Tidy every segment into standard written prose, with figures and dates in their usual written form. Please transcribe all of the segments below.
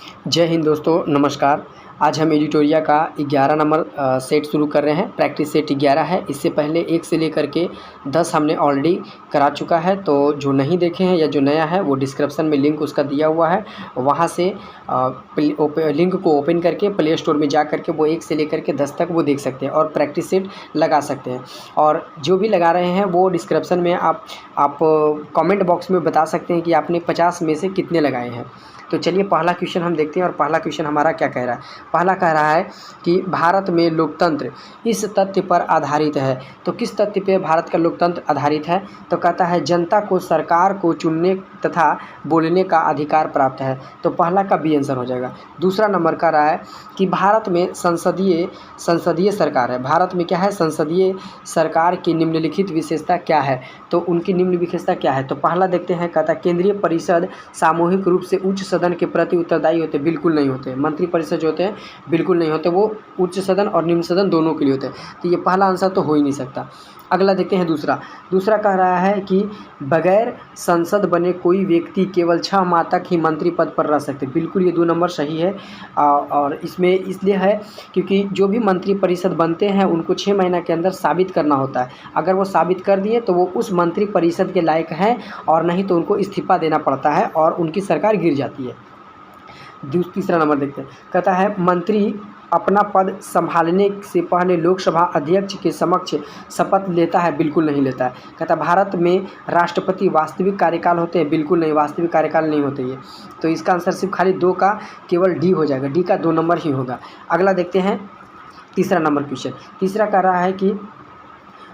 जय हिंद दोस्तों, नमस्कार। आज हम एडिटोरिया का 11 नंबर सेट शुरू कर रहे हैं। प्रैक्टिस सेट 11 है। इससे पहले 1 से लेकर के 10 हमने ऑलरेडी करा चुका है। तो जो नहीं देखे हैं या जो नया है वो डिस्क्रिप्शन में लिंक उसका दिया हुआ है, वहाँ से लिंक को ओपन करके प्ले स्टोर में जा करके वो 1 से लेकर के 10 तक वो देख सकते हैं और प्रैक्टिस सेट लगा सकते हैं। और जो भी लगा रहे हैं वो डिस्क्रिप्शन में आप कमेंट बॉक्स में बता सकते हैं कि आपने 50 में से कितने लगाए हैं। तो चलिए पहला क्वेश्चन हम देखते हैं और पहला क्वेश्चन हमारा क्या कह रहा है। पहला कह रहा है कि भारत में लोकतंत्र इस तथ्य पर आधारित है। तो किस तथ्य पे भारत का लोकतंत्र आधारित है? तो कहता है जनता को सरकार को चुनने तथा बोलने का अधिकार प्राप्त है। तो पहला का बी आंसर हो जाएगा। दूसरा नंबर कह रहा है कि भारत में संसदीय सरकार है। भारत में क्या है? संसदीय सरकार की निम्नलिखित विशेषता क्या है? तो उनकी निम्न विशेषता क्या है? तो पहला देखते हैं। कहता है केंद्रीय परिषद सामूहिक रूप से उच्च सदन के प्रति उत्तरदायी होते? बिल्कुल नहीं होते। मंत्री परिषद जो होते हैं बिल्कुल नहीं होते, वो उच्च सदन और निम्न सदन दोनों के लिए होते हैं। तो ये पहला आंसर तो हो ही नहीं सकता। अगला देखते हैं दूसरा कह रहा है कि बगैर संसद बने कोई व्यक्ति केवल 6 माह तक ही मंत्री पद पर रह सकते। बिल्कुल ये 2 नंबर सही है। और इसमें इसलिए है क्योंकि जो भी मंत्री परिषद बनते हैं उनको 6 महीना के अंदर साबित करना होता है। अगर वो साबित कर दिए तो वो उस मंत्री परिषद के लायक हैं, और नहीं तो उनको इस्तीफा देना पड़ता है और उनकी सरकार गिर जाती है। तीसरा नंबर देखते हैं। कहता है मंत्री अपना पद संभालने से पहले लोकसभा अध्यक्ष के समक्ष शपथ लेता है? बिल्कुल नहीं लेता है। कहता है भारत में राष्ट्रपति वास्तविक कार्यकाल होते हैं? बिल्कुल नहीं, वास्तविक कार्यकाल नहीं होते ये। तो इसका आंसर सिर्फ खाली 2 का केवल डी हो जाएगा। डी का 2 नंबर ही होगा। अगला देखते हैं तीसरा नंबर क्वेश्चन। तीसरा कह रहा है कि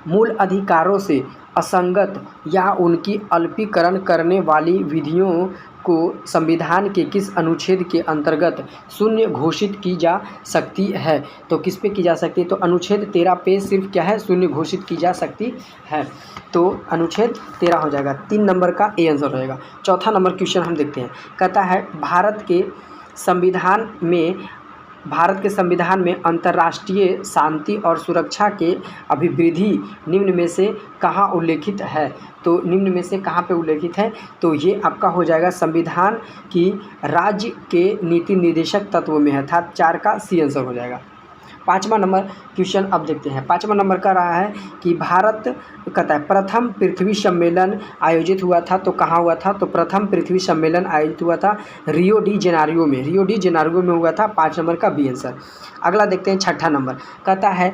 मूल अधिकारों से असंगत या उनकी अल्पीकरण करने वाली विधियों को संविधान के किस अनुच्छेद के अंतर्गत शून्य घोषित की जा सकती है? तो किस पे की जा सकती है? तो अनुच्छेद 13 पे सिर्फ क्या है? शून्य घोषित की जा सकती है। तो अनुच्छेद 13 हो जाएगा। 3 नंबर का ए आंसर रहेगा। चौथा नंबर क्वेश्चन हम देखते हैं। कहता है भारत के संविधान में अंतर्राष्ट्रीय शांति और सुरक्षा के अभिवृद्धि निम्न में से कहाँ उल्लेखित है? तो निम्न में से कहाँ पे उल्लेखित है? तो ये आपका हो जाएगा संविधान की राज्य के नीति निर्देशक तत्व में है। अर्थात 4 का सी आंसर हो जाएगा। 5वां नंबर क्वेश्चन अब देखते हैं। 5वां नंबर का रहा है कि भारत कहता है प्रथम पृथ्वी सम्मेलन आयोजित हुआ था? तो कहाँ हुआ था? तो प्रथम पृथ्वी सम्मेलन आयोजित हुआ था रियो डी जेनेरियो में हुआ था। 5 नंबर का बी आंसर। अगला देखते हैं 6ठा नंबर। कहता है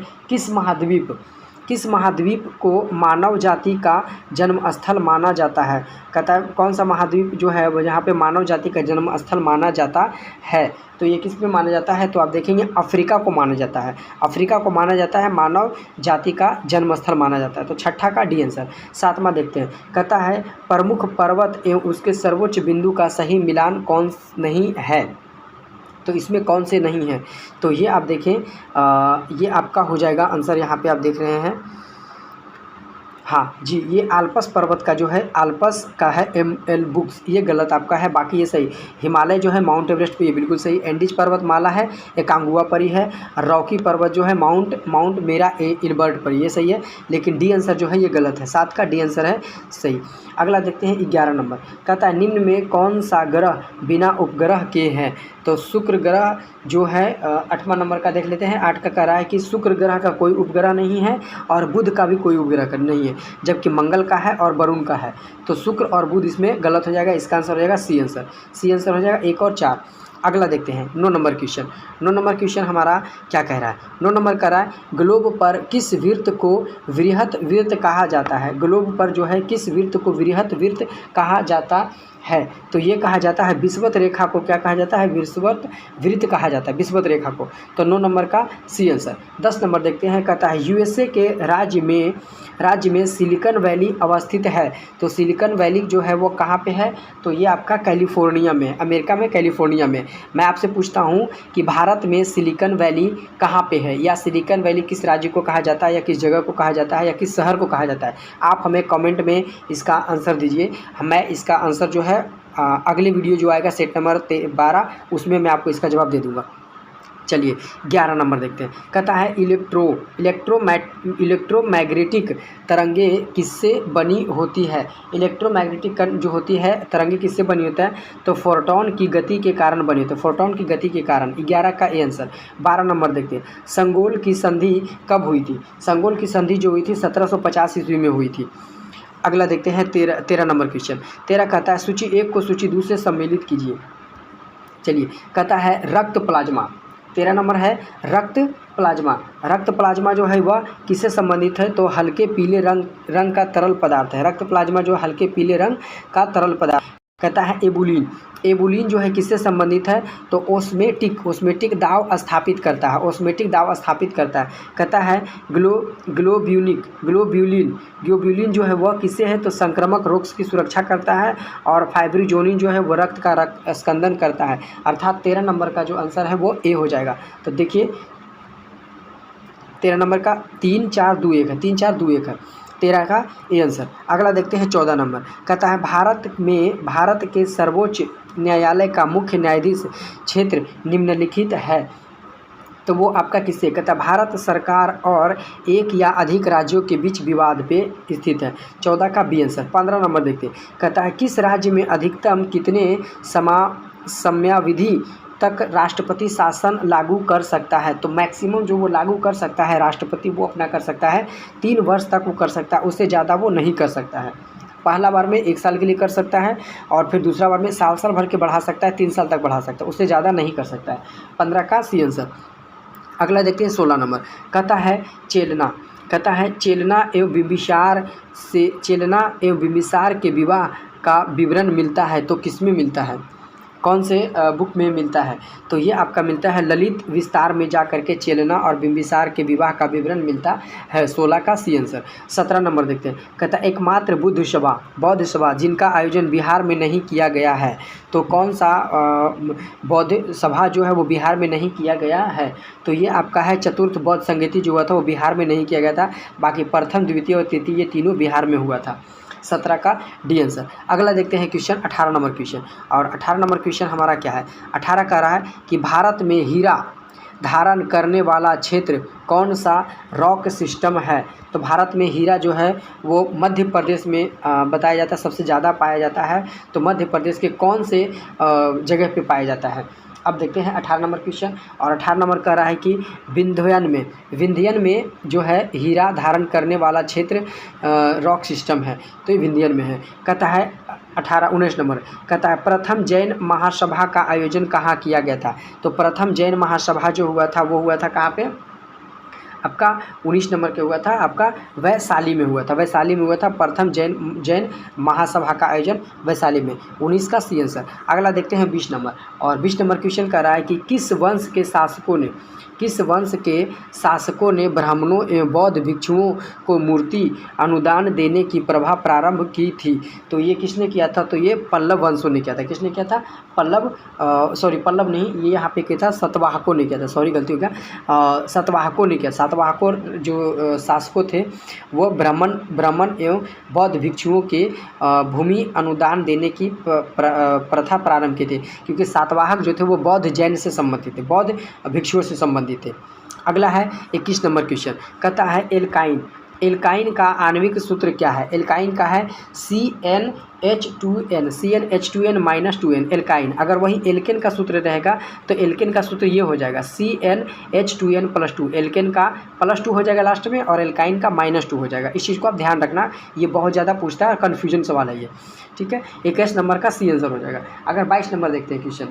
किस महाद्वीप को मानव जाति का जन्म स्थल माना जाता है? कहता है कौन सा महाद्वीप जो है वो जहाँ पे मानव जाति का जन्म स्थल माना जाता है? तो ये किस पे माना जाता है? तो आप देखेंगे अफ्रीका को माना जाता है। अफ्रीका को माना जाता है मानव जाति का जन्म स्थल माना जाता है। तो 6ठा का डी आंसर। 7वां देखते हैं। कहता है प्रमुख पर्वत एवं उसके सर्वोच्च बिंदु का सही मिलान कौन नहीं है? तो इसमें कौन से नहीं है? तो ये आप देखें, ये आपका हो जाएगा आंसर। यहाँ पे आप देख रहे हैं, हाँ जी, ये आल्पस पर्वत का जो है आल्पस का है ML बुक्स, ये गलत आपका है। बाकी ये सही। हिमालय जो है माउंट एवरेस्ट पे ये बिल्कुल सही। एंडीज पर्वतमाला है ये कांगुआ पर ही है। रॉकी पर्वत जो है माउंट मेरा इल्बर्ट पर, ये सही है। लेकिन डी आंसर जो है ये गलत है। 7 का डी आंसर है सही। अगला देखते हैं 11 नंबर। कहता है निम्न में कौन सा ग्रह बिना उपग्रह के हैं? तो शुक्र ग्रह जो है 8वां नंबर का देख लेते हैं। 8 का कह रहा है कि शुक्र ग्रह का कोई उपग्रह नहीं है और बुध का भी कोई उपग्रह नहीं है, जबकि मंगल का है और वरुण का है। तो शुक्र और बुध इसमें गलत हो जाएगा। इसका आंसर हो जाएगा सी आंसर हो जाएगा 1 और 4। अगला देखते हैं 9 नंबर क्वेश्चन। 9 नंबर क्वेश्चन हमारा क्या कह रहा है? 9 नंबर कह रहा है ग्लोब पर किस वृत्त को वृहत वृत्त कहा जाता है? ग्लोब पर जो है किस वृत्त को वृहत वृत्त कहा जाता है? तो ये कहा जाता है विषुवत रेखा को। क्या कहा जाता है? विषुवत वृत्त कहा जाता है, विषुवत रेखा को। तो 9 नंबर का सी आंसर। 10 नंबर देखते हैं। कहता है USA के राज्य में सिलिकॉन वैली अवस्थित है। तो सिलिकॉन वैली जो है वो कहाँ पे है? तो ये आपका कैलिफोर्निया में, अमेरिका में कैलिफोर्निया में। मैं आपसे पूछता हूँ कि भारत में सिलिकॉन वैली कहाँ पे है, या सिलिकॉन वैली किस राज्य को कहा जाता है, या किस जगह को कहा जाता है, या किस शहर को कहा जाता है? आप हमें कमेंट में इसका आंसर दीजिए। मैं इसका आंसर जो है अगले वीडियो जो आएगा सेट नंबर 12 उसमें मैं आपको इसका जवाब दे दूँगा। चलिए 11 नंबर देखते हैं। कहता है इलेक्ट्रोमैग्नेटिक तरंगें किससे बनी होती है। इलेक्ट्रोमैग्नेटिक जो होती है तरंगें किससे बनी होता है, तो फोटोन की गति के कारण बनी होती है, फोटोन की गति के कारण। 11 का ए आंसर। 12 नंबर देखते हैं। संगोल की संधि कब हुई थी। संगोल की संधि जो हुई थी 1750 ईस्वी में हुई थी। अगला देखते हैं 13 नंबर क्वेश्चन। 13 कहता है सूची 1 को सूची 2 से सम्मिलित कीजिए। चलिए कहता है रक्त प्लाज्मा। 13 नंबर है रक्त प्लाज्मा। रक्त प्लाज्मा जो है वह किससे संबंधित है, तो हल्के पीले रंग का तरल पदार्थ है। रक्त प्लाज्मा जो हल्के पीले रंग का तरल पदार्थ। कहता है एबुलिन। एबुलिन जो है किससे संबंधित है, तो ओस्मेटिक दाव स्थापित करता है, ओस्मेटिक दाव स्थापित करता है। कहता है ग्लोब्यूलिन जो है वह किससे है, तो संक्रामक रोग की सुरक्षा करता है। और फाइब्रिनोजेन जो है वह रक्त का स्कंदन करता है। अर्थात 13 नंबर का जो आंसर है वो ए हो जाएगा। तो देखिए 13 नंबर का 3 4 2 1 है, 3 4 2 1 है, 13 का ए आंसर। अगला देखते हैं 14 नंबर। कहता है भारत के सर्वोच्च न्यायालय का मुख्य न्यायाधीश क्षेत्र निम्नलिखित है, तो वो आपका किससे। कहता है भारत सरकार और एक या अधिक राज्यों के बीच विवाद पे स्थित है। 14 का बी आंसर। 15 नंबर देखते हैं। कहता है किस राज्य में अधिकतम कितने समयावधि तक राष्ट्रपति शासन लागू कर सकता है, तो मैक्सिमम जो वो लागू कर सकता है राष्ट्रपति वो अपना कर सकता है 3 वर्ष तक वो कर सकता है, उससे ज़्यादा वो नहीं कर सकता है। पहला बार में 1 साल के लिए कर सकता है और फिर दूसरा बार में साल भर के बढ़ा सकता है, 3 साल तक बढ़ा सकता है, उससे ज़्यादा नहीं कर सकता है। 15 का सी आंसर। अगला देखते हैं 16 नंबर। कहता है चेलना। कहता है चेलना एवं बिंबिसार के विवाह का विवरण मिलता है, तो किस में मिलता है, कौन से बुक में मिलता है, तो ये आपका मिलता है ललित विस्तार में जा करके चेलना और बिंबिसार के विवाह का विवरण मिलता है। 16 का सी आंसर। 17 नंबर देखते हैं। कहता है एकमात्र बौद्ध सभा जिनका आयोजन बिहार में नहीं किया गया है, तो कौन सा बौद्ध सभा जो है वो बिहार में नहीं किया गया है, तो ये आपका है चतुर्थ बौद्ध संगति जो हुआ था वो बिहार में नहीं किया गया था, बाकी प्रथम द्वितीय और तृतीय ये तीनों बिहार में हुआ था। 17 का डी आंसर। अगला देखते हैं क्वेश्चन 18 नंबर क्वेश्चन। और 18 नंबर क्वेश्चन हमारा क्या है, 18 कह रहा है कि भारत में हीरा धारण करने वाला क्षेत्र कौन सा रॉक सिस्टम है, तो भारत में हीरा जो है वो मध्य प्रदेश में बताया जाता है, सबसे ज़्यादा पाया जाता है, तो मध्य प्रदेश के कौन से जगह पे पाया जाता है। अब देखते हैं 18 नंबर क्वेश्चन। और 18 नंबर कह रहा है कि विंध्यन में जो है हीरा धारण करने वाला क्षेत्र रॉक सिस्टम है, तो ये विंध्यन में है। कहता है 19 नंबर। कहता है प्रथम जैन महासभा का आयोजन कहाँ किया गया था, तो प्रथम जैन महासभा जो हुआ था वो हुआ था कहाँ पे, आपका 19 नंबर के हुआ था, आपका वैशाली में हुआ था, वैशाली में हुआ था प्रथम जैन महासभा का आयोजन वैशाली में। 19 का सी आंसर। अगला देखते हैं 20 नंबर। और 20 नंबर क्वेश्चन कह रहा है कि किस वंश के शासकों ने ब्राह्मणों एवं बौद्ध भिक्षुओं को मूर्ति अनुदान देने की प्रथा प्रारंभ की थी, तो ये किसने किया था, तो ये पल्लव वंशों ने किया था। किसने किया था, पल्लव नहीं, ये यहाँ पे किया था सातवाहकों ने किया था, सॉरी गलती हो गया, सातवाहकों ने किया। सातवाहकों जो शासकों थे वो ब्राह्मण एवं बौद्ध भिक्षुओं के भूमि अनुदान देने की प्रथा प्रारंभ की थी, क्योंकि सातवाहक जो थे वो बौद्ध जैन से संबंधित थे, बौद्ध भिक्षुओं से संबंधित थे। अगला है 21 नंबर क्वेश्चन। कहता है एल्काइन का आणविक सूत्र क्या है, एल्काइन का है CnH2n -2n एल्काइन। अगर वही एल्केन का सूत्र रहेगा तो एल्केन का सूत्र ये हो जाएगा CnH2n +2, एल्केन का +2 हो जाएगा लास्ट में और एल्काइन का -2 हो जाएगा। इस चीज़ को आप ध्यान रखना, ये बहुत ज़्यादा पूछता है, कन्फ्यूजन सवाल है ये, ठीक है। 21 नंबर का सी आंसर हो जाएगा। अगर 22 नंबर देखते हैं क्वेश्चन।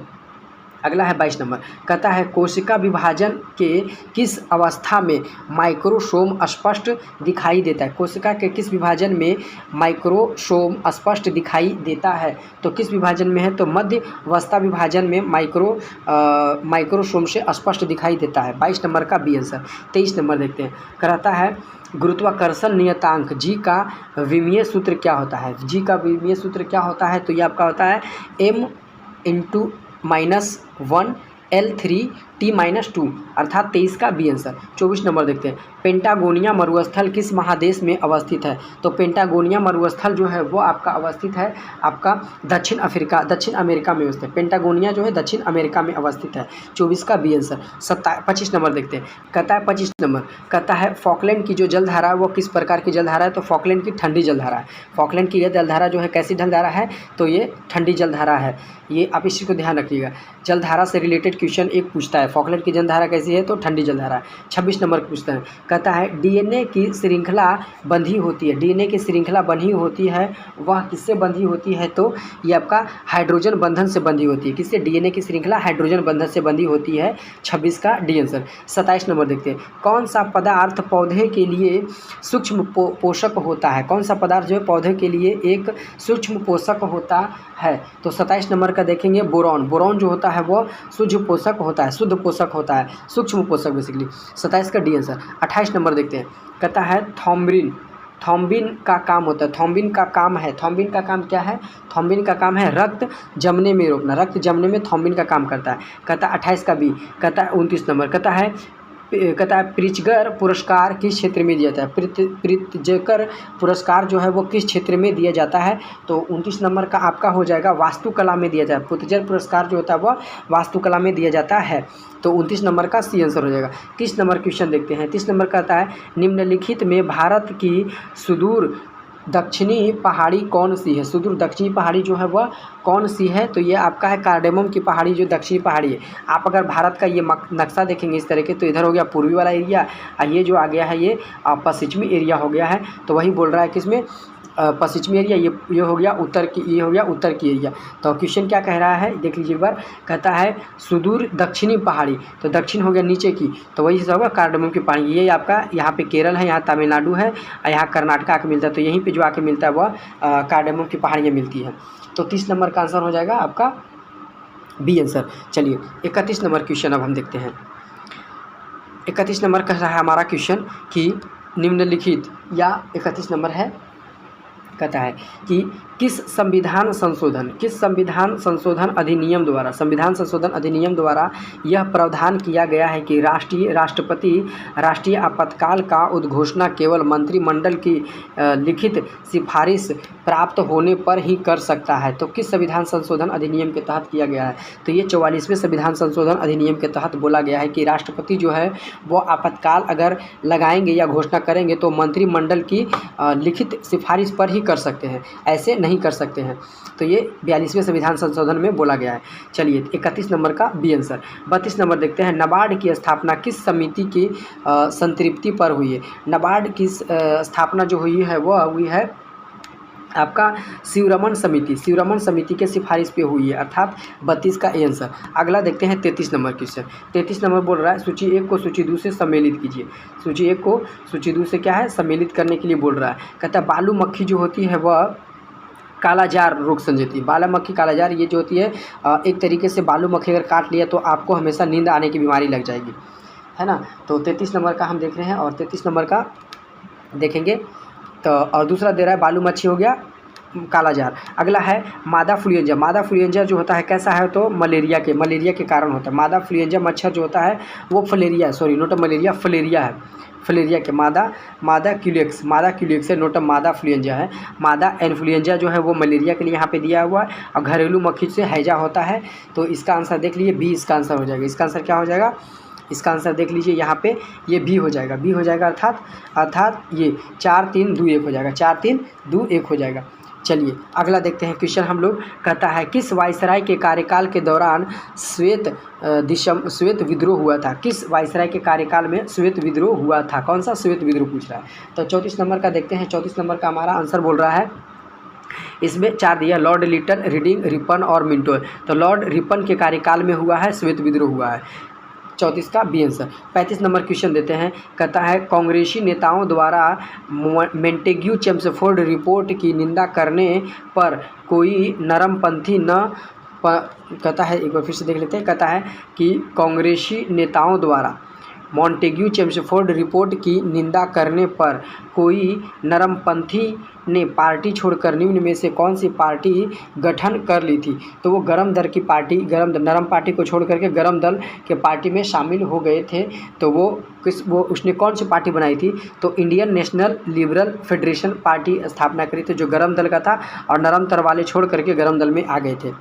अगला है 22 नंबर। कहता है कोशिका विभाजन के किस अवस्था में माइक्रोसोम स्पष्ट दिखाई देता है, कोशिका के किस विभाजन में माइक्रोसोम स्पष्ट दिखाई देता है, तो किस विभाजन में है, तो मध्य अवस्था विभाजन में माइक्रोसोम से स्पष्ट दिखाई देता है। 22 नंबर का बी आंसर। 23 नंबर देखते हैं। कहता है गुरुत्वाकर्षण नियतांक जी का विमीय सूत्र क्या होता है, जी का विमीय सूत्र क्या होता है, तो ये आपका होता है m × -1 L3 T-2 अर्थात 23 का बी आंसर। 24 नंबर देखते हैं, पेंटागोनिया मरुस्थल किस महादेश में अवस्थित है? तो पेंटागोनिया मरुस्थल जो है वो आपका अवस्थित है आपका दक्षिण अमेरिका में अवस्थित है। पेंटागोनिया जो है दक्षिण अमेरिका में अवस्थित है। 24 का बी आंसर। 25 नंबर देखते हैं, कहता है 25 नंबर कहता है फॉकलैंड की जो जलधारा है वो किस प्रकार की जलधारा है? तो फॉकलैंड की ठंडी जलधारा है। फॉकलैंड की यह जलधारा जो है कैसी जलधारा है? तो ये ठंडी जलधारा है। ये आप इस चीज़ को ध्यान रखिएगा, जलधारा से रिलेटेड क्वेश्चन एक पूछता है, फॉकलैंड की जलधारा कैसी है? तो ठंडी जलधारा है। 26 नंबर पूछता है, कहता है डीएनए की श्रृंखला बंधी होती है, डीएनए की श्रृंखला बंधी होती है वह किससे बंधी होती है? तो ये आपका हाइड्रोजन बंधन से बंधी होती है। किससे? डीएनए की श्रृंखला हाइड्रोजन बंधन से बंधी होती है। 26 का डी आंसर। 27 नंबर देखते हैं, कौन सा पदार्थ पौधे के लिए सूक्ष्म पोषक होता है? कौन सा पदार्थ जो है पौधे के लिए एक सूक्ष्म पोषक होता है? तो 27 नंबर का देखेंगे बोरॉन। बोरॉन जो होता है वो शुद्ध पोषक होता है, शुद्ध पोषक होता है, सूक्ष्म पोषक बेसिकली। 27 का डी आंसर। 28 नंबर देखते हैं, कहता है थॉम्बिन। थॉम्बिन का काम होता है, थॉम्बिन का काम है, थॉम्बिन का काम क्या है? थॉम्बिन का काम है रक्त जमने में रोकना, रक्त जमने में थॉम्बिन का काम करता है। कहता है 28 का बी। कहता है 29 नंबर, कहता है प्रिट्जकर पुरस्कार किस क्षेत्र में दिया जाता है? प्रिट्जकर पुरस्कार जो है वो किस क्षेत्र में दिया जाता है? तो 29 नंबर का आपका हो जाएगा वास्तुकला में दिया जाए। प्रिट्जकर पुरस्कार जो होता है वह वास्तुकला में दिया जाता है। तो 29 नंबर का सी आंसर हो जाएगा। 30 नंबर क्वेश्चन देखते हैं। 30 नंबर कहता है निम्नलिखित में भारत की सुदूर दक्षिणी पहाड़ी कौन सी है? सुदूर दक्षिणी पहाड़ी जो है वह कौन सी है? तो ये आपका है कार्डेमम की पहाड़ी, जो दक्षिणी पहाड़ी है। आप अगर भारत का ये नक्शा देखेंगे इस तरह के, तो इधर हो गया पूर्वी वाला एरिया और ये जो आ गया है ये पश्चिमी एरिया हो गया है। तो वही बोल रहा है किसमें? पश्चिमी एरिया, ये हो गया उत्तर की, ये हो गया उत्तर की एरिया। तो क्वेश्चन क्या कह रहा है देख लीजिए एक बार, कहता है सुदूर दक्षिणी पहाड़ी, तो दक्षिण हो गया नीचे की, तो वही सब होगा कार्डेमम की पहाड़ी। ये आपका यहाँ पे केरल है, यहाँ तमिलनाडु है और यहाँ कर्नाटक आके मिलता है। तो यहीं पे जो आके मिलता है वह कार्डेमम की पहाड़ियाँ मिलती है। तो 30 नंबर का आंसर हो जाएगा आपका बी आंसर। चलिए 31 नंबर क्वेश्चन अब हम देखते हैं। 31 नंबर कह रहा है हमारा क्वेश्चन कि निम्नलिखित, या 31 नंबर है, कहता है कि किस संविधान संशोधन अधिनियम द्वारा यह प्रावधान किया गया है कि राष्ट्रपति राष्ट्रीय आपातकाल का उद्घोषणा केवल मंत्रिमंडल की लिखित सिफारिश प्राप्त होने पर ही कर सकता है? तो किस संविधान संशोधन अधिनियम के तहत किया गया है? तो ये 44वें संविधान संशोधन अधिनियम के तहत बोला गया है कि राष्ट्रपति जो है वो आपातकाल अगर लगाएंगे या घोषणा करेंगे तो मंत्रिमंडल की लिखित सिफारिश पर ही कर सकते हैं, ऐसे नहीं कर सकते हैं। तो ये 42वें संविधान संशोधन में बोला गया है। चलिए 31 नंबर का बी आंसर। 32 नंबर देखते हैं, नाबार्ड की स्थापना किस समिति की संतृप्ति पर हुई है? नाबार्ड की स्थापना जो हुई है वह हुई है आपका शिवरमन समिति के सिफारिश पे हुई है, अर्थात 32 का ए आंसर। अगला देखते हैं 33 नंबर क्वेश्चन। 33 नंबर बोल रहा है सूची 1 को सूची 2 से सम्मिलित कीजिए। सूची 1 को सूची 2 से क्या है? सम्मिलित करने के लिए बोल रहा है। कहता है बालू मक्खी जो होती है वह कालाजार रोग संजेती। बाला मक्खी कालाजार ये जो होती है, एक तरीके से बालू मक्खी अगर काट लिया तो आपको हमेशा नींद आने की बीमारी लग जाएगी, है ना। तो 33 नंबर का हम देख रहे हैं और 33 नंबर का देखेंगे तो, और दूसरा दे रहा है बालू मच्छी हो गया कालाजार। अगला है मादा फ्लूएंजा। मादा फ्लूएंजा जो होता है कैसा है? तो मलेरिया के कारण होता है। मादा फ्लूएंजा मच्छर जो होता है वो filaria, sorry note malaria, filaria है। फलेरिया के मादा क्यूलेक्स है, नोटम मादा फ्लूएंजा है। मादा इन्फ्लुएंजा जो है वो मलेरिया के लिए यहाँ पे दिया हुआ है और घरेलू मक्खी से हैजा होता है। तो इसका आंसर देख लीजिए बी, इसका आंसर हो जाएगा। इसका आंसर क्या हो जाएगा? इसका आंसर देख लीजिए यहाँ पे ये बी हो जाएगा, अर्थात ये 4 3 2 1 हो जाएगा, 4 3 2 1 हो जाएगा। चलिए अगला देखते हैं क्वेश्चन हम लोग। कहता है किस वायसराय के कार्यकाल के दौरान श्वेत विद्रोह हुआ था? किस वायसराय के कार्यकाल में श्वेत विद्रोह हुआ था? कौन सा श्वेत विद्रोह पूछ रहा है? तो 34 नंबर का देखते हैं। 34 नंबर का हमारा आंसर बोल रहा है, इसमें 4 दिया, लॉर्ड लिटन, रीडिंग, रिपन और मिंटो। तो लॉर्ड रिपन के कार्यकाल में हुआ है श्वेत विद्रोह हुआ है। 34 का बी आंसर। 35 नंबर क्वेश्चन देते हैं। कहता है कांग्रेसी नेताओं द्वारा मोंटेग्यू चेम्सफोर्ड रिपोर्ट की निंदा करने पर कोई नरमपंथी न कहता है, एक बार फिर से देख लेते हैं। कहता है कि कांग्रेसी नेताओं द्वारा मॉन्टेग्यू चेम्सफोर्ड रिपोर्ट की निंदा करने पर कोई नरमपंथी ने पार्टी छोड़कर निम्न में से कौन सी पार्टी गठन कर ली थी? तो वो गरम दल की पार्टी, नरम पार्टी को छोड़ करके गरम दल के पार्टी में शामिल हो गए थे। तो वो उसने कौन सी पार्टी बनाई थी? तो Indian national liberal federation party स्थापना करी थी, जो गरम दल का था, और नरम दल वाले छोड़ करके गरम दल में आ गए थे।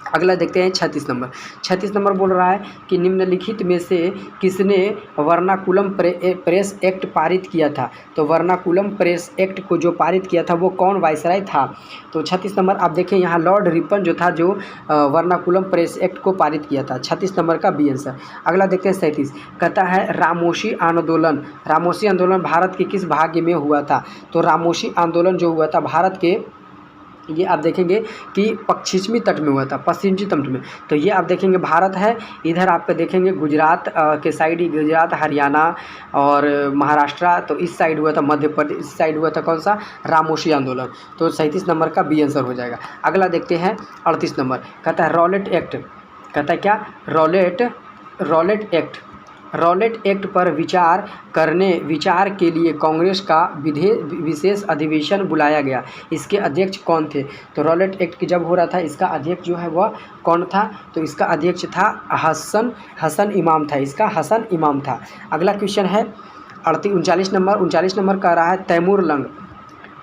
अगला देखते हैं 36 नंबर। 36 नंबर बोल रहा है कि निम्नलिखित में से किसने वर्नाकुलम प्रेस एक्ट पारित किया था? तो वर्नाकुलम प्रेस एक्ट को जो पारित किया था वो कौन वायसराय था? तो 36 नंबर आप देखें यहाँ लॉर्ड रिपन जो था, जो वर्नाकुलम प्रेस एक्ट को पारित किया था। 36 नंबर का बी आंसर। अगला देखते हैं 37। कहता है रामोशी आंदोलन, रामोशी आंदोलन भारत के किस भाग में हुआ था? तो रामोशी आंदोलन जो हुआ था भारत के, ये आप देखेंगे कि पश्चिमी तट में हुआ था, पश्चिमी तट में। तो ये आप देखेंगे भारत है, इधर आपका देखेंगे गुजरात के साइड, गुजरात, हरियाणा और महाराष्ट्र, तो इस साइड हुआ था, मध्य प्रदेश इस साइड हुआ था। कौन सा? रामोशी आंदोलन। तो 37 नंबर का बी आंसर हो जाएगा। अगला देखते हैं 38 नंबर। कहता है रॉलेट एक्ट, कहता है क्या? रॉलेट एक्ट पर विचार के लिए कांग्रेस का विशेष अधिवेशन बुलाया गया। इसके अध्यक्ष कौन थे? तो रॉलेट एक्ट जब हो रहा था, इसका अध्यक्ष जो है वह कौन था? तो इसका अध्यक्ष था हसन इमाम था, इसका हसन इमाम था। अगला क्वेश्चन है 39 नंबर कह रहा है तैमूर लंग।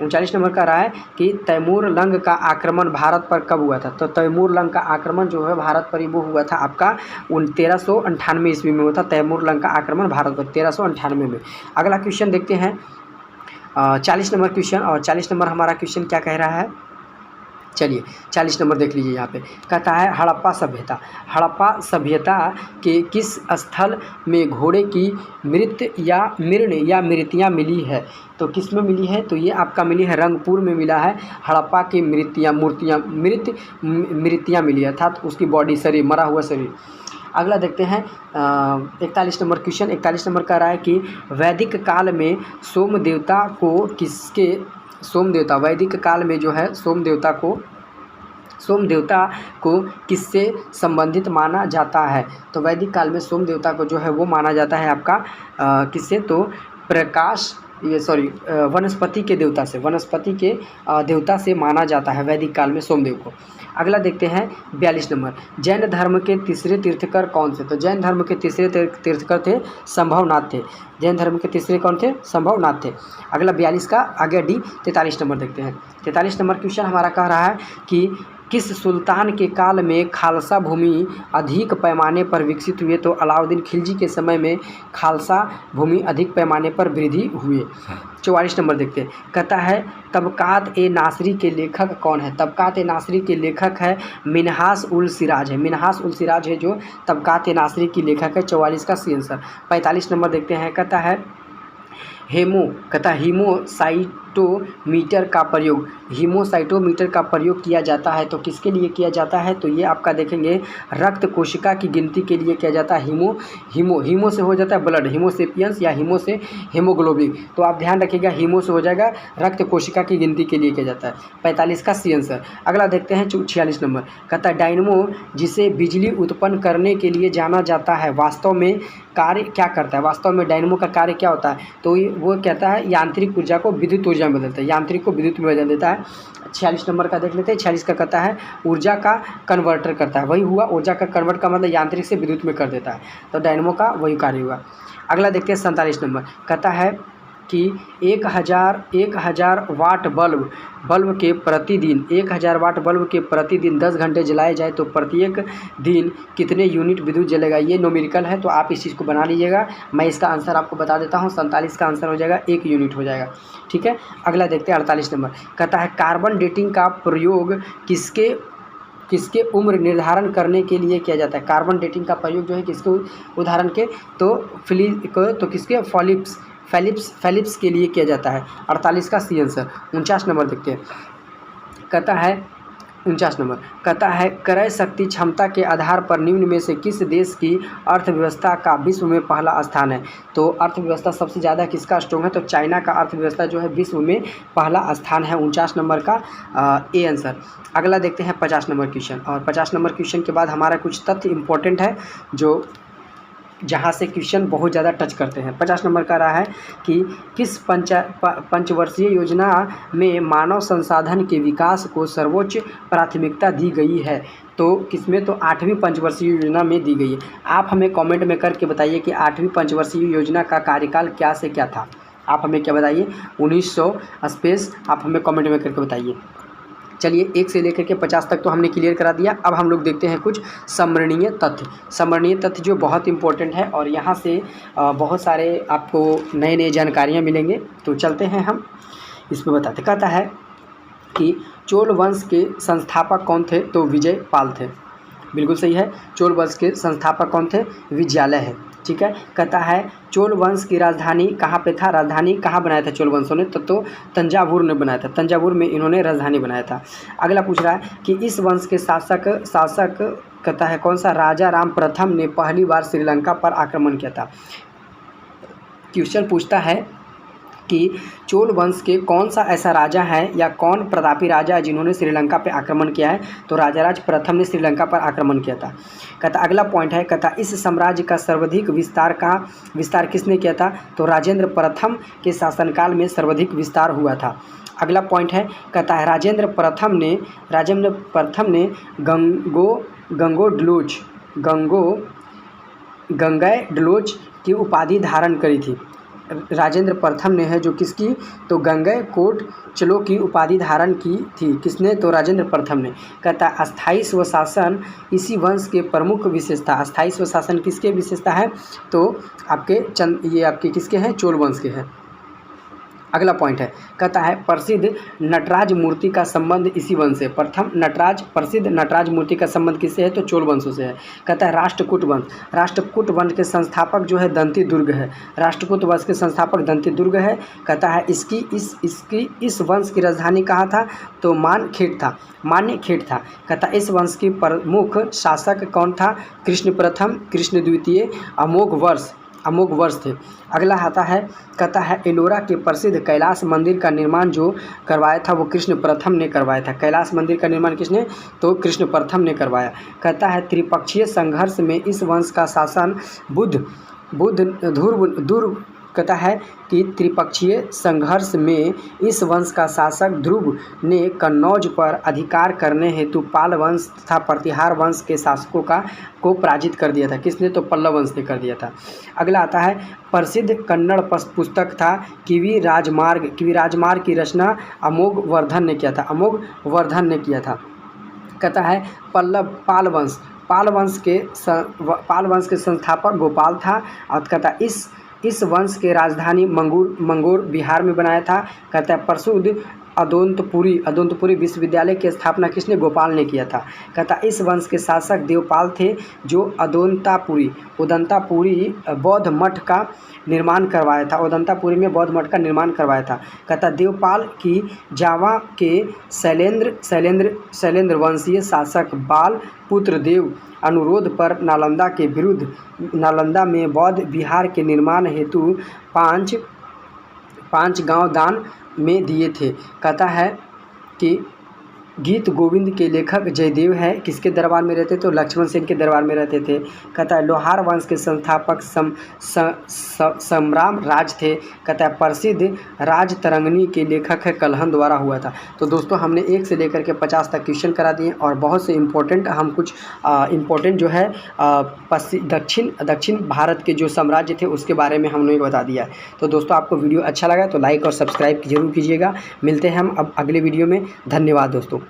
39 नंबर कह रहा है कि तैमूर लंग का आक्रमण भारत पर कब हुआ था? तो तैमूर लंग का आक्रमण जो है भारत पर वो हुआ था आपका 1398 ईस्वी में हुआ था। तैमूर लंग का आक्रमण भारत पर 1398 में। अगला क्वेश्चन देखते हैं 40 नंबर क्वेश्चन। और 40 नंबर हमारा क्वेश्चन क्या कह रहा है? चलिए 40 नंबर देख लीजिए। यहाँ पे कहता है हड़प्पा सभ्यता के किस स्थल में घोड़े की मृतियाँ मिली है? तो किस में मिली है? तो ये आपका मिली है रंगपुर में मिला है। हड़प्पा की मृतियाँ मिली है, अर्थात उसकी बॉडी, शरीर, मरा हुआ शरीर। अगला देखते हैं 41 नंबर क्वेश्चन। 41 नंबर कह रहा है कि वैदिक काल में वैदिक काल में जो है सोम देवता को किससे संबंधित माना जाता है? तो वैदिक काल में सोम देवता को जो है वो माना जाता है आपका किससे? तो वनस्पति के देवता से माना जाता है वैदिक काल में सोमदेव को। अगला देखते हैं 42 नंबर। जैन धर्म के तीसरे तीर्थकर कौन थे? तो जैन धर्म के तीसरे तीर्थकर थे संभवनाथ थे। जैन धर्म के तीसरे कौन थे? संभवनाथ थे। अगला 42 का आगे डी 43 नंबर देखते हैं। 43 नंबर क्वेश्चन हमारा कह रहा है कि किस सुल्तान के काल में खालसा भूमि अधिक पैमाने पर विकसित हुए? तो अलाउद्दीन खिलजी के समय में खालसा भूमि अधिक पैमाने पर वृद्धि हुए। 44 नंबर देखते हैं। कहता है तबकात ए नासरी के लेखक कौन है? तबकात ए नासरी के लेखक है मिन्हास उल सिराज है। मिन्हास उल सिराज है जो तबकात ए नासरी की लेखक है। 44 का सी आंसर। 45 नंबर देखते हैं। कहता है हीमोसाइटोमीटर का प्रयोग किया जाता है। तो किसके लिए किया जाता है? तो ये आपका देखेंगे रक्त कोशिका की गिनती के लिए किया जाता है। हीमो से हो जाता है ब्लड, हीमोसेपियंस, या हीमो से हीमोग्लोबिन। तो आप ध्यान रखिएगा हीमो से हो जाएगा, रक्त कोशिका की गिनती के लिए किया जाता है। 45 का सी आंसर। अगला देखते हैं 46 नंबर। कहता है डायनमो जिसे बिजली उत्पन्न करने के लिए जाना जाता है वास्तव में कार्य क्या करता है? वास्तव में डायनमो का कार्य क्या होता है? तो वो कहता है यांत्रिक ऊर्जा को विद्युत ऊर्जा में बदलता है, यांत्रिक को विद्युत में बदल देता है। 46 नंबर का देख लेते हैं। 46 का कहता है ऊर्जा का कन्वर्टर करता है। वही हुआ, ऊर्जा का कन्वर्ट का मतलब यांत्रिक से विद्युत में कर देता है। तो डायनमो का वही कार्य हुआ। अगला देखते हैं 47 नंबर। कहता है कि 1000 वाट बल्ब के प्रतिदिन 10 घंटे जलाए जाए तो प्रत्येक दिन कितने यूनिट विद्युत जलेगा? ये न्यूमेरिकल है, तो आप इस चीज़ को बना लीजिएगा। मैं इसका आंसर आपको बता देता हूँ। 47 का आंसर हो जाएगा 1 यूनिट हो जाएगा। ठीक है। अगला देखते हैं 48 नंबर। कहता है कार्बन डेटिंग का प्रयोग किसके उम्र निर्धारण करने के लिए किया जाता है? कार्बन डेटिंग का प्रयोग जो है किसके उदाहरण के? तो किसके? फेलिप्स के लिए किया जाता है। 48 का सी आंसर। 49 नंबर देखते हैं। कहता है 49 नंबर। कहता है क्रय शक्ति क्षमता के आधार पर निम्न में से किस देश की अर्थव्यवस्था का विश्व में पहला स्थान है? तो अर्थव्यवस्था सबसे ज़्यादा किसका स्ट्रॉन्ग है? तो चाइना का अर्थव्यवस्था जो है विश्व में पहला स्थान है। 49 नंबर का ए आंसर। अगला देखते हैं 50 नंबर क्वेश्चन। और 50 नंबर क्वेश्चन के बाद हमारा कुछ तथ्य इंपॉर्टेंट है जो जहाँ से क्वेश्चन बहुत ज़्यादा टच करते हैं। 50 नंबर का रहा है कि किस पंचवर्षीय योजना में मानव संसाधन के विकास को सर्वोच्च प्राथमिकता दी गई है। तो किसमें, तो 8वीं पंचवर्षीय योजना में दी गई है। आप हमें कमेंट में करके बताइए कि 8वीं पंचवर्षीय योजना का कार्यकाल क्या से क्या था। आप हमें क्या बताइए, 1900 स्पेस आप हमें कमेंट में करके बताइए। चलिए 1 से लेकर के 50 तक तो हमने क्लियर करा दिया। अब हम लोग देखते हैं कुछ स्मरणीय तथ्य। स्मरणीय तथ्य जो बहुत इंपॉर्टेंट है और यहाँ से बहुत सारे आपको नए नए जानकारियाँ मिलेंगे। तो चलते हैं हम इसमें बताते। कहता है कि चोल वंश के संस्थापक कौन थे, तो विजय पाल थे। बिल्कुल सही है। चोल वंश के संस्थापक कौन थे, विजयालय है। ठीक है। कहता है चोल वंश की राजधानी कहाँ पे था, राजधानी कहाँ बनाया था चोल वंशों ने, तो तंजावुर ने बनाया था। तंजावुर में इन्होंने राजधानी बनाया था। अगला पूछ रहा है कि इस वंश के शासक कहता है कौन सा, राजा राम प्रथम ने पहली बार श्रीलंका पर आक्रमण किया था। क्वेश्चन पूछता है कि चोल वंश के कौन सा ऐसा राजा है या कौन प्रतापी राजा है जिन्होंने श्रीलंका पे आक्रमण किया है, तो राजाराज प्रथम ने श्रीलंका पर आक्रमण किया था। कहता अगला पॉइंट है, कहता इस साम्राज्य का सर्वाधिक विस्तार किसने किया था, तो राजेंद्र प्रथम के शासनकाल में सर्वाधिक विस्तार हुआ था। अगला पॉइंट है, कहता है राजेंद्र प्रथम ने गंगैडलोच की उपाधि धारण करी थी। राजेंद्र प्रथम ने है जो किसकी, तो गंगैकोंडचलो की उपाधि धारण की थी। किसने, तो राजेंद्र प्रथम ने। कहता है अस्थायी स्वशासन इसी वंश के प्रमुख विशेषता। अस्थायी स्वशासन किसके विशेषता है, तो ये आपके किसके हैं, चोल वंश के हैं। अगला पॉइंट है, कहता है प्रसिद्ध नटराज मूर्ति का संबंध इसी वंश से। प्रसिद्ध नटराज मूर्ति का संबंध किससे है, तो चोल वंशों से है। कहता है राष्ट्रकूट वंश के संस्थापक जो है दंती दुर्ग है। राष्ट्रकूट वंश के संस्थापक दंती दुर्ग है। कहता है इस वंश की राजधानी कहाँ था, तो मानखेड़ था। कहता इस वंश की प्रमुख शासक कौन था, कृष्ण प्रथम, कृष्ण द्वितीय, अमोघ वर्ष थे। अगला आता है, कहता है एलोरा के प्रसिद्ध कैलाश मंदिर का निर्माण जो करवाया था वो कृष्ण प्रथम ने करवाया था। कैलाश मंदिर का निर्माण किसने, तो कृष्ण प्रथम ने करवाया। कहता है त्रिपक्षीय संघर्ष में इस वंश का शासन कहता है कि त्रिपक्षीय संघर्ष में इस वंश का शासक ध्रुव ने कन्नौज पर अधिकार करने हेतु पाल वंश तथा प्रतिहार वंश के शासकों को पराजित कर दिया था। किसने, तो पल्लव वंश ने कर दिया था। अगला आता है प्रसिद्ध कन्नड़ पुस्तक था किवी राजमार्ग की रचना अमोघ वर्धन ने किया था। कहता है पाल वंश के संस्थापक गोपाल था। और कहता इस वंश के राजधानी मंगूर बिहार में बनाया था। कहता है प्रसिद्ध अदोंतपुरी विश्वविद्यालय की स्थापना किसने, गोपाल ने किया था। कहता इस वंश के शासक देवपाल थे जो उदंतापुरी बौद्ध मठ का निर्माण करवाया था। कहता देवपाल की जावा के शैलेंद्र वंशीय शासक बाल पुत्र देव अनुरोध पर नालंदा में बौद्ध विहार के निर्माण हेतु 5 गांव दान में दिए थे। कहता है कि गीत गोविंद के लेखक जयदेव है, किसके दरबार में रहते, तो लक्ष्मण सेन के दरबार में रहते थे। कहता है लोहार वंश के संस्थापक समराम राज थे। कहता है प्रसिद्ध राज तरंगनी के लेखक है कलहन द्वारा हुआ था। तो दोस्तों हमने 1 से लेकर के 50 तक क्वेश्चन करा दिए और बहुत से इम्पोर्टेंट हम कुछ इम्पोर्टेंट जो है दक्षिण भारत के जो साम्राज्य थे उसके बारे में हमने बता दिया है। तो दोस्तों आपको वीडियो अच्छा लगा तो लाइक और सब्सक्राइब जरूर कीजिएगा। मिलते हैं हम अब अगले वीडियो में। धन्यवाद दोस्तों।